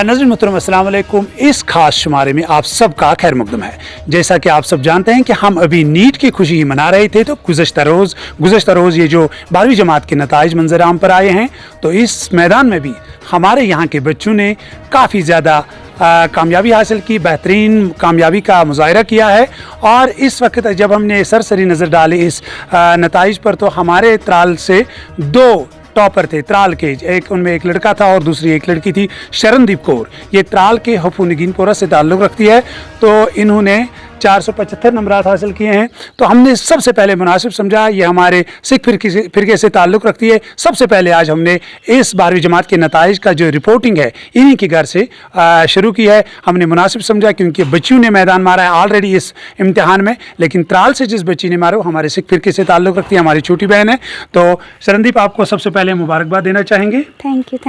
नाज़रीन मोहतरम अस्सलाम वालेकुम। इस खास शुमारे में आप सबका खैर मकदम है। जैसा कि आप सब जानते हैं कि हम अभी नीट की खुशी मना रहे थे, तो गुज़श्ता रोज़ ये जो 12वीं जमात के नताइज मंजर आम पर आए हैं, तो इस मैदान में भी हमारे यहाँ के बच्चों ने काफ़ी ज़्यादा कामयाबी हासिल की, बेहतरीन कामयाबी का मुजाहरा किया है। और इस वक्त जब हमने सरसरी नज़र डाली इस नताइज पर, तो हमारे त्राल से 2 टॉपर थे त्राल के, उनमें एक लड़का था और दूसरी एक लड़की थी, शरणदीप कौर। ये त्राल के हफू नगीनपुरा से ताल्लुक़ रखती है। तो इन्होंने 475 नंबरात हासिल किए हैं। तो हमने सबसे पहले मुनासिब समझा, ये हमारे सिख फिरके से ताल्लुक़ रखती है, सबसे पहले आज हमने इस 12वीं जमात के नताइज का जो रिपोर्टिंग है इन्हीं के घर से शुरू की है। हमने मुनासिब समझा क्योंकि बच्चियों ने मैदान मारा है ऑलरेडी इस इम्तिहान में, लेकिन त्राल से जिस बच्ची ने मारा वो हमारे सिख फिरके से ताल्लुक़ रखती है, हमारी छोटी बहन है। तो शरणदीप, आपको सबसे पहले मुबारकबाद देना चाहेंगे। Thank you.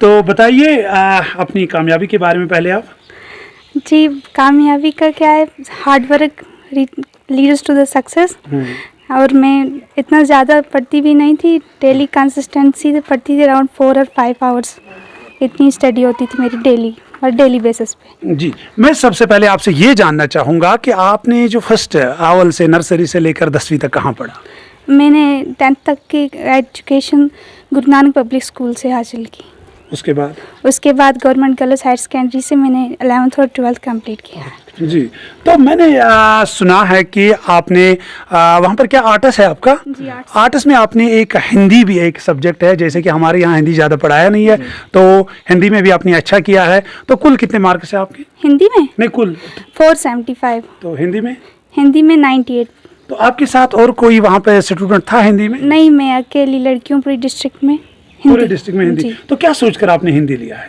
तो बताइए अपनी कामयाबी के बारे में पहले आप। जी, कामयाबी का क्या है, hard work leads to the success. और मैं इतना ज़्यादा पढ़ती भी नहीं थी, डेली कंसिस्टेंसी से पढ़ती थी, अराउंड 4 और 5 आवर्स इतनी स्टडी होती थी मेरी डेली और डेली बेसिस पे। जी, मैं सबसे पहले आपसे ये जानना चाहूँगा कि आपने जो फर्स्ट अव्वल से नर्सरी से लेकर 10वीं तक कहाँ पढ़ा? मैंने 10th तक की education Guru Nanak public school से हासिल की। उसके बाद गवर्नमेंट गर्ल्स हायर सेकेंडरी से मैंने 11th और 12th कंप्लीट किया। जी, तो मैंने सुना है कि आपने वहाँ पर क्या आर्ट्स है आपका? जी, आर्ट्स में आपने एक हिंदी भी एक सब्जेक्ट है, जैसे कि हमारे यहाँ हिंदी ज़्यादा पढ़ाया नहीं है, तो हिंदी में भी आपने अच्छा किया है। तो कुल कितने मार्क्स है आपके हिंदी में? नहीं, कुल 475। तो हिंदी में 98। तो आपके साथ और कोई वहाँ पे स्टूडेंट था हिंदी में? नहीं, मैं अकेली लड़की हूँ पूरे डिस्ट्रिक्ट में हिंदी। तो क्या सोचकर आपने हिंदी लिया है?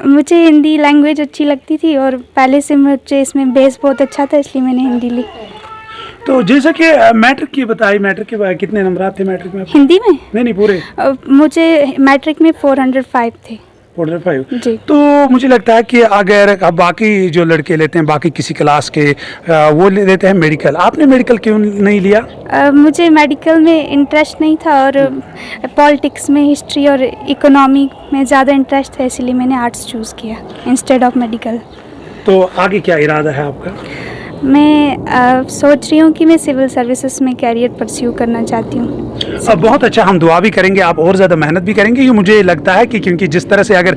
मुझे हिंदी लैंग्वेज अच्छी लगती थी और पहले से मुझे इसमें बेस बहुत अच्छा था, इसलिए मैंने हिंदी ली। तो जैसा कि मैट्रिक की बताई, मैट्रिक के कितने नंबर थे मैट्रिक में? हिंदी में? नहीं पूरे। मुझे मैट्रिक में 405 थे। 405 जी। तो मुझे लगता है कि अगर अब बाकी जो लड़के लेते हैं बाकी किसी क्लास के, वो लेते हैं मेडिकल, आपने मेडिकल क्यों नहीं लिया? मुझे मेडिकल में इंटरेस्ट नहीं था और पॉलिटिक्स में, हिस्ट्री और इकोनॉमी में ज़्यादा इंटरेस्ट था, इसलिए मैंने आर्ट्स चूज़ किया इंस्टेड ऑफ मेडिकल। तो आगे क्या इरादा है आपका? मैं सोच रही हूँ कि मैं सिविल सर्विसेज में कैरियर परस्यू करना चाहती हूँ। अब बहुत अच्छा, हम दुआ भी करेंगे, आप और ज़्यादा मेहनत भी करेंगे। ये मुझे लगता है कि क्योंकि जिस तरह से अगर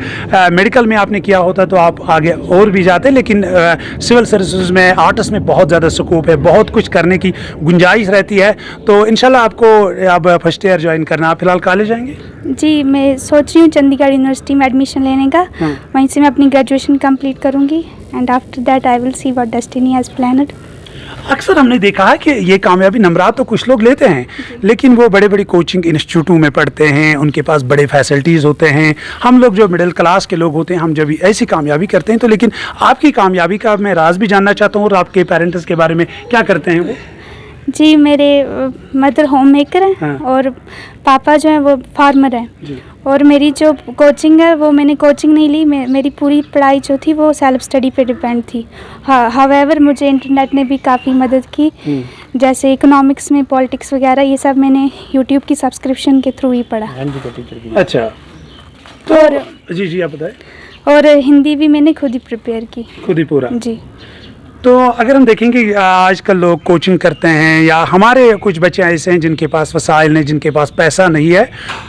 मेडिकल में आपने किया होता तो आप आगे और भी जाते, लेकिन सिविल सर्विसेज में, आर्ट्स में बहुत ज़्यादा स्कोप है, बहुत कुछ करने की गुंजाइश रहती है। तो इंशाल्लाह आपको अब फर्स्ट ईयर ज्वाइन करना, आप फिलहाल कॉलेज जाएंगे? जी, मैं सोच रही हूँ चंडीगढ़ यूनिवर्सिटी में एडमिशन लेने का। वहीं से मैं अपनी ग्रेजुएशन कंप्लीट करूँगी and after that I will see what destiny has planned. अक्सर हमने देखा है कि ये कामयाबी नंबरात तो कुछ लोग लेते हैं, लेकिन वो बड़े बड़े कोचिंग इंस्टीट्यूटों में पढ़ते हैं, उनके पास बड़े फैसिलिटीज़ होते हैं। हम लोग जो मिडिल क्लास के लोग होते हैं, हम जब ऐसी कामयाबी करते हैं, तो लेकिन आपकी कामयाबी का मैं राज भी जानना चाहता हूँ और आपके पेरेंट्स के बारे में क्या करते हैं वो? जी, मेरे मदर होम मेकर हैं। हाँ। और पापा जो हैं वो फार्मर हैं। और मेरी जो कोचिंग है वो मैंने कोचिंग नहीं ली, मेरी पूरी पढ़ाई जो थी वो सेल्फ स्टडी पे डिपेंड थी। हावेवर मुझे इंटरनेट ने भी काफ़ी मदद की, जैसे इकोनॉमिक्स में, पॉलिटिक्स वगैरह, ये सब मैंने यूट्यूब की सब्सक्रिप्शन के थ्रू ही पढ़ा। अच्छा, तो जी आप बताएं। और हिंदी भी मैंने खुद ही प्रिपेयर की, खुद ही पूरा? जी। तो अगर हम देखेंगे आजकल लोग कोचिंग करते हैं, या हमारे कुछ बच्चे ऐसे हैं जिनके पास वसाइल नहीं, जिनके पास पैसा नहीं है,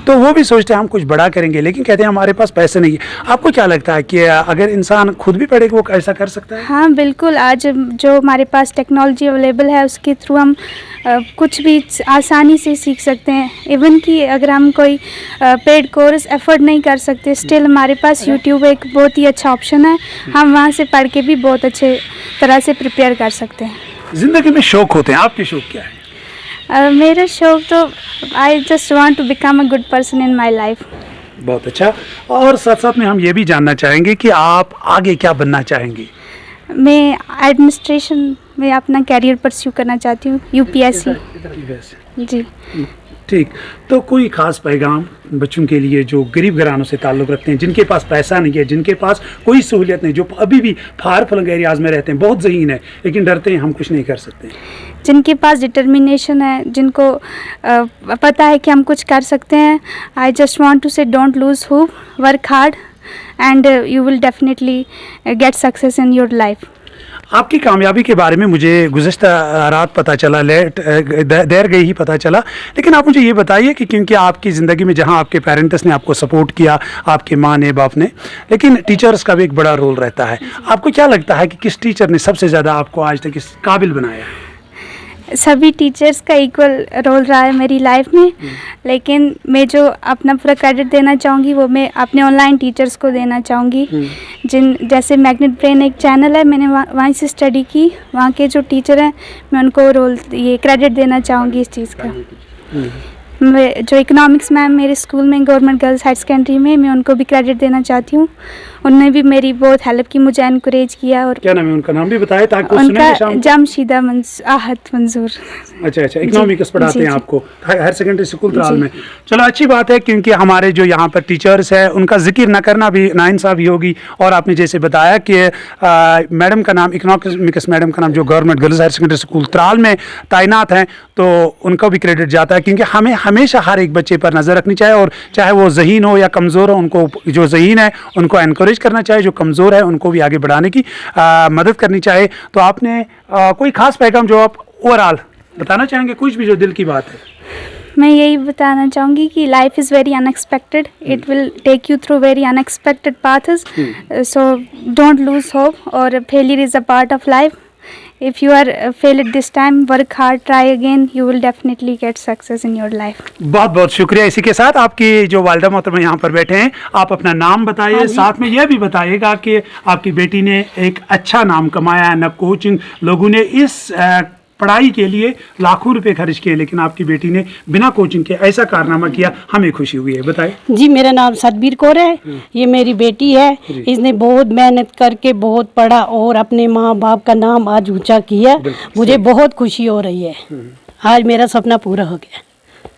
तो वो भी सोचते हैं हम कुछ बड़ा करेंगे, लेकिन कहते हैं हमारे पास पैसे नहीं है। आपको क्या लगता है कि अगर इंसान खुद भी पढ़े वो ऐसा कर सकता है? हाँ बिल्कुल, आज जो हमारे पास टेक्नोलॉजी अवेलेबल है उसके थ्रू हम कुछ भी आसानी से सीख सकते हैं। इवन कि अगर हम कोई पेड कोर्स एफर्ड नहीं कर सकते, स्टिल हमारे पास यूट्यूब एक बहुत ही अच्छा ऑप्शन है, हम वहाँ से पढ़ के भी बहुत अच्छे तरह से प्रिपेयर कर सकते हैं। ज़िंदगी में शौक़ होते हैं, आपके शौक़ क्या है? मेरा शौक़ तो I just want to become a good person in my life. बहुत अच्छा। और साथ साथ में हम ये भी जानना चाहेंगे कि आप आगे क्या बनना चाहेंगे? मैं एडमिनिस्ट्रेशन में अपना कैरियर परस्यू करना चाहती हूँ, यूपीएससी। जी। ठीक, तो कोई ख़ास पैगाम बच्चों के लिए जो गरीब घरानों से ताल्लुक़ रखते हैं, जिनके पास पैसा नहीं है, जिनके पास कोई सहूलियत नहीं, जो अभी भी फार फ्लंग एरियाज़ में रहते हैं, बहुत ज़हीन है लेकिन डरते हैं हम कुछ नहीं कर सकते। जिनके पास डिटर्मिनेशन है, जिनको पता है कि हम कुछ कर सकते हैं, आई जस्ट वांट टू से don't lose hope, work hard and you will definitely get success in your life. आपकी कामयाबी के बारे में मुझे गुज़श्ता रात पता चला, देर गई ही पता चला, लेकिन आप मुझे ये बताइए कि क्योंकि आपकी ज़िंदगी में जहाँ आपके पेरेंट्स ने आपको सपोर्ट किया, आपके माँ ने, बाप ने, लेकिन टीचर्स का भी एक बड़ा रोल रहता है। आपको क्या लगता है कि किस टीचर ने सबसे ज़्यादा आपको आज तक इस काबिल बनाया? सभी टीचर्स का इक्वल रोल रहा है मेरी लाइफ में, लेकिन मैं जो अपना पूरा क्रेडिट देना चाहूँगी वो मैं अपने ऑनलाइन टीचर्स को देना चाहूँगी। जैसे मैग्नेट ब्रेन एक चैनल है, मैंने वहीं से स्टडी की, वहाँ के जो टीचर हैं मैं उनको ये क्रेडिट देना चाहूँगी इस चीज़ का। मैं जो इकोनॉमिक्स मैम मेरे स्कूल में गवर्नमेंट गर्ल्स हायर सेकेंडरी में, मैं उनको भी क्रेडिट देना चाहती हूँ। उन्होंने भी मेरी बहुत हेल्प की, मुझे इनकरेज किया। और क्या नाम है उनका? नाम भी बताए ताकि उनका जमशीदा आहत मंजूर। अच्छा, इकोनॉमिक्स पढ़ाते हैं आपको हायर सेकेंडरी स्कूल त्राल में। चलो अच्छी बात है, क्योंकि हमारे जो यहाँ पर टीचर्स है उनका जिक्र न करना भी नाइंसाफ़ी होगी। और आपने जैसे बताया कि मैडम का नाम, इकोनॉमिक्स मैडम का नाम जो government girls higher secondary school Tral में तैनात हैं, तो उनका भी क्रेडिट जाता है, क्योंकि हमें हमेशा हर एक बच्चे पर नज़र रखनी चाहिए, और चाहे वो ज़हीन हो या कमज़ोर हो, उनको जो ज़हीन है उनको एनकरेज करना चाहिए, जो कमज़ोर है उनको भी आगे बढ़ाने की मदद करनी चाहिए। तो आपने कोई ख़ास पैगाम जो आप ओवरऑल बताना चाहेंगे, कुछ भी जो दिल की बात है? मैं यही बताना चाहूँगी कि life is very unexpected, it will take you through very unexpected paths, so don't lose hope, और failure is a part of life. If you are fail at this time, work hard, try again, you will definitely get success in your life. बहुत बहुत शुक्रिया। इसी के साथ आपकी जो वालिदा मोहतरमा यहाँ पर बैठे हैं, आप अपना नाम बताइए, साथ में यह भी बताइएगा कि आपकी बेटी ने एक अच्छा नाम कमाया है। न कोचिंग, लोगों ने इस पढ़ाई के लिए लाखों रुपए खर्च किए, लेकिन आपकी बेटी ने बिना कोचिंग के ऐसा कारनामा किया, हमें खुशी हुई है। बताइए जी। मेरा नाम सतबीर कौर है, ये मेरी बेटी है। इसने बहुत मेहनत करके बहुत पढ़ा और अपने माँ बाप का नाम आज ऊंचा किया। मुझे बहुत खुशी हो रही है, आज मेरा सपना पूरा हो गया।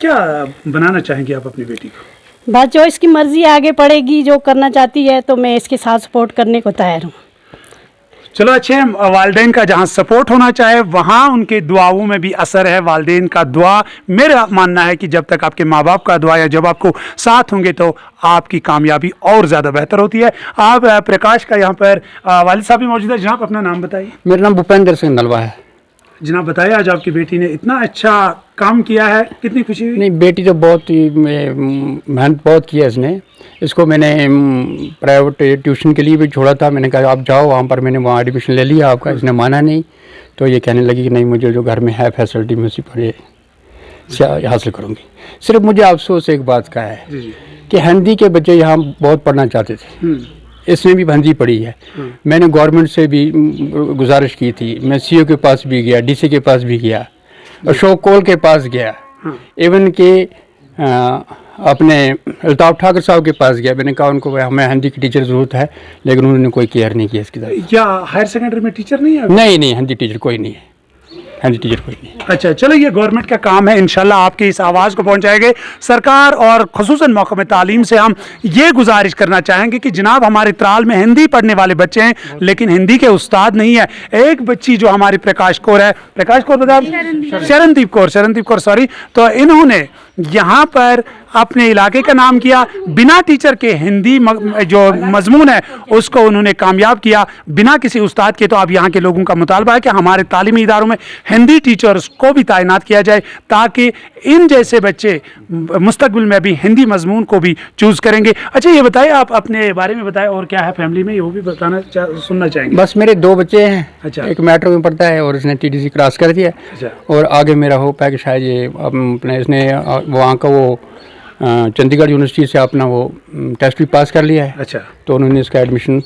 क्या बनाना चाहेंगे आप अपनी बेटी को? बस जो इसकी मर्जी, आगे पढ़ेगी, जो करना चाहती है, तो मैं इसके साथ सपोर्ट करने को तैयार हूँ। चलो अच्छे, वालदेन का जहाँ सपोर्ट होना चाहे वहाँ उनके दुआओं में भी असर है। वालदेन का दुआ, मेरा मानना है कि जब तक आपके माँ बाप का दुआ या जब आपको साथ होंगे तो आपकी कामयाबी और ज़्यादा बेहतर होती है। आप प्रकाश का यहाँ पर वालिद साहब भी मौजूद है। जनाब अपना नाम बताइए। मेरा नाम भूपेंद्र सिंह नलवा है। जनाब बताइए, आज आपकी बेटी ने इतना अच्छा काम किया है, कितनी खुशी हुई? नहीं, बेटी तो बहुत ही मेहनत बहुत की है इसने। इसको मैंने प्राइवेट ट्यूशन के लिए भी छोड़ा था। मैंने कहा आप जाओ वहाँ पर, मैंने वहाँ एडमिशन ले लिया आपका। इसने माना नहीं, तो ये कहने लगी कि नहीं, मुझे जो घर में है फैसिलिटी में उसी पर ये हासिल करूँगी। सिर्फ मुझे अफसोस एक बात का है कि हिंदी के बच्चे यहाँ बहुत पढ़ना चाहते थे, इसमें भी हिंदी पढ़ी है। मैंने गवर्नमेंट से भी गुजारिश की थी, मैं सीओ के पास भी गया, डीसी के पास भी गया, अशोक कोल के पास गया, इवन के अपने अल्ताफ ठाकर साहब के पास गया। मैंने कहा उनको हमें हिंदी की टीचर ज़रूरत है, लेकिन उन्होंने कोई केयर नहीं किया इसकी तरफ। क्या हायर सेकेंडरी में टीचर नहीं है? नहीं, हिंदी टीचर कोई नहीं है, हिंदी टीचर कोई नहीं। अच्छा, चलो ये गवर्नमेंट का काम है, इंशाल्लाह आपकी इस आवाज़ को पहुंचाएंगे। सरकार और खुसूसन महकमे तालीम से हम ये गुजारिश करना चाहेंगे कि जनाब हमारे त्राल में हिंदी पढ़ने वाले बच्चे हैं, लेकिन हिंदी के उस्ताद नहीं है। एक बच्ची जो हमारी प्रकाश कौर है, प्रकाश कौर बता, शरणदीप कौर सॉरी, तो इन्होंने यहाँ पर अपने इलाके का नाम किया। बिना टीचर के हिंदी जो मजमून है उसको उन्होंने कामयाब किया, बिना किसी उस्ताद के। तो अब यहाँ के लोगों का मुतालबा है कि हमारे तालीमी इदारों में हिंदी टीचर्स को भी तैनात किया जाए, ताकि इन जैसे बच्चे मुस्तकबिल में भी हिंदी मजमून को भी चूज़ करेंगे। अच्छा, ये बताइए, आप अपने बारे में बताएं, और क्या है फैमिली में, वो भी बताना सुनना चाहेंगे। बस मेरे 2 बच्चे हैं। अच्छा। एक मेट्रो में पढ़ता है और इसने TDC क्रॉस कर दिया। अच्छा। और आगे मेरा होप है कि शायद ये अपने इसने वहाँ का वो चंडीगढ़ यूनिवर्सिटी से अपना वो टेस्ट भी पास कर लिया है। अच्छा। तो उन्होंने इसका एडमिशन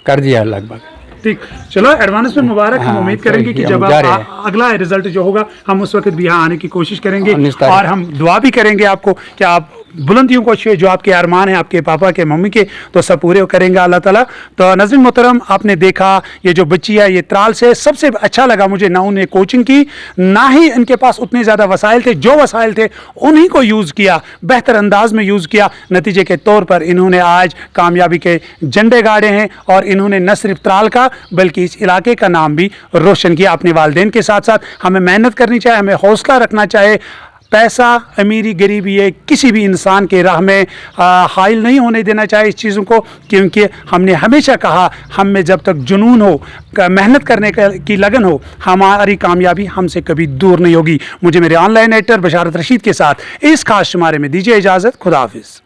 कर दिया है लगभग। ठीक, चलो एडवांस में मुबारक। हम उम्मीद करेंगे कि जब अगला रिजल्ट जो होगा हम उस वक्त भी यहाँ आने की कोशिश करेंगे, और हम दुआ भी करेंगे आपको कि आप बुलंदियों को छुए, जो आपके अरमान हैं आपके पापा के मम्मी के, तो सब पूरे करेंगे अल्लाह ताला। तो नाज़रीन मोहतरम, आपने देखा ये जो बच्ची है ये त्राल से, सबसे अच्छा लगा मुझे ना उन्हें कोचिंग की, ना ही इनके पास उतने ज़्यादा वसाइल थे, जो वसाइल थे उन्हीं को यूज़ किया, बेहतर अंदाज में यूज़ किया। नतीजे के तौर पर इन्होंने आज कामयाबी के झंडे गाड़े हैं और इन्होंने न सिर्फ त्राल का बल्कि इस इलाके का नाम भी रोशन किया अपने वालिदैन के साथ साथ। हमें मेहनत करनी चाहिए, हमें हौसला रखना चाहिए। पैसा, अमीरी, गरीबी, ये किसी भी इंसान के राह में हाइल नहीं होने देना चाहिए इस चीज़ों को, क्योंकि हमने हमेशा कहा हम में जब तक जुनून हो, मेहनत करने की लगन हो, हमारी कामयाबी हमसे कभी दूर नहीं होगी। मुझे मेरे ऑनलाइन एडिटर बशारत रशीद के साथ इस खास शुमारे में दीजिए इजाज़त। खुदा हाफिज़।